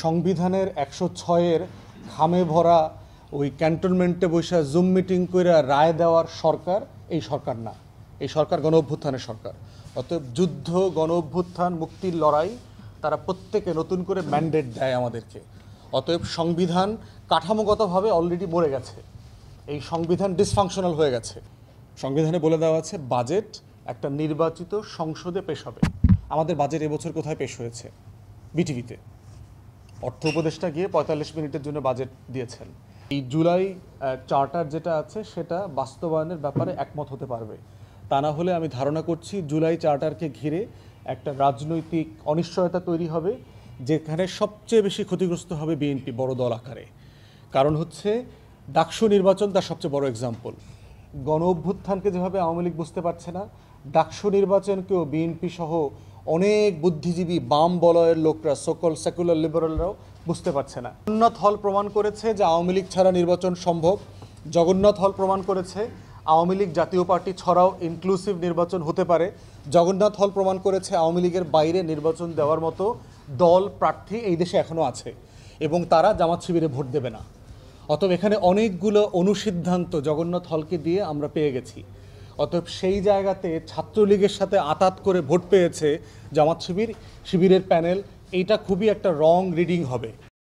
সংবিধানের 106-এর খামে ভরা ওই ক্যান্টনমেন্টে বসে জুম মিটিং করে রায় দেওয়ার সরকার এই সরকার না। এই সরকার গণ অভ্যুত্থানের সরকার। অতএব যুদ্ধ, গণ অভ্যুত্থান, মুক্তির লড়াই তারা প্রত্যেকে নতুন করে ম্যান্ডেট দেয় আমাদেরকে। অতএব সংবিধান কাঠামোগতভাবে অলরেডি মরে গেছে। এই সংবিধান ডিসফাংশনাল হয়ে গেছে। সংবিধানে বলে দেওয়া আছে বাজেট একটা নির্বাচিত সংসদে পেশ হবে। আমাদের বাজেট এবছর কোথায় পেশ হয়েছে? বিটিভিতে। অর্থ উপদেষ্টা গিয়ে 45 মিনিটের জন্য বাজেট দিয়েছেন। এই জুলাই চার্টার যেটা আছে সেটা বাস্তবায়নের ব্যাপারে একমত হতে পারবে। তা না হলে আমি ধারণা করছি জুলাই চার্টারকে ঘিরে একটা রাজনৈতিক অনিশ্চয়তা তৈরি হবে, যেখানে সবচেয়ে বেশি ক্ষতিগ্রস্ত হবে বিএনপি বড় দল আকারে। কারণ হচ্ছে ডাকসু নির্বাচন তার সবচেয়ে বড় এক্সাম্পল। গণ অভ্যুত্থানকে যেভাবে আওয়ামী লীগ বুঝতে পারছে না, ডাকসু নির্বাচনকেও বিএনপি সহ অনেক বুদ্ধিজীবী বাম বলয়ের লোকরা, সকল সেকুলার লিবারেলরাও বুঝতে পারছে না। জগন্নাথ হল প্রমাণ করেছে যে আওয়ামী লীগ ছাড়া নির্বাচন সম্ভব। জগন্নাথ হল প্রমাণ করেছে আওয়ামী লীগ জাতীয় পার্টি ছাড়াও ইনক্লুসিভ নির্বাচন হতে পারে। জগন্নাথ হল প্রমাণ করেছে আওয়ামী লীগের বাইরে নির্বাচন দেওয়ার মতো দল, প্রার্থী এই দেশে এখনও আছে এবং তারা জামাত শিবিরে ভোট দেবে না। অতএব এখানে অনেকগুলো অনুসিদ্ধান্ত জগন্নাথ হলকে দিয়ে আমরা পেয়ে গেছি। অতএব সেই জায়গাতে ছাত্রলীগের সাথে আঁতাত করে ভোট পেয়েছে জামাত শিবিরের প্যানেল। এইটা খুবই একটা রং রিডিং হবে।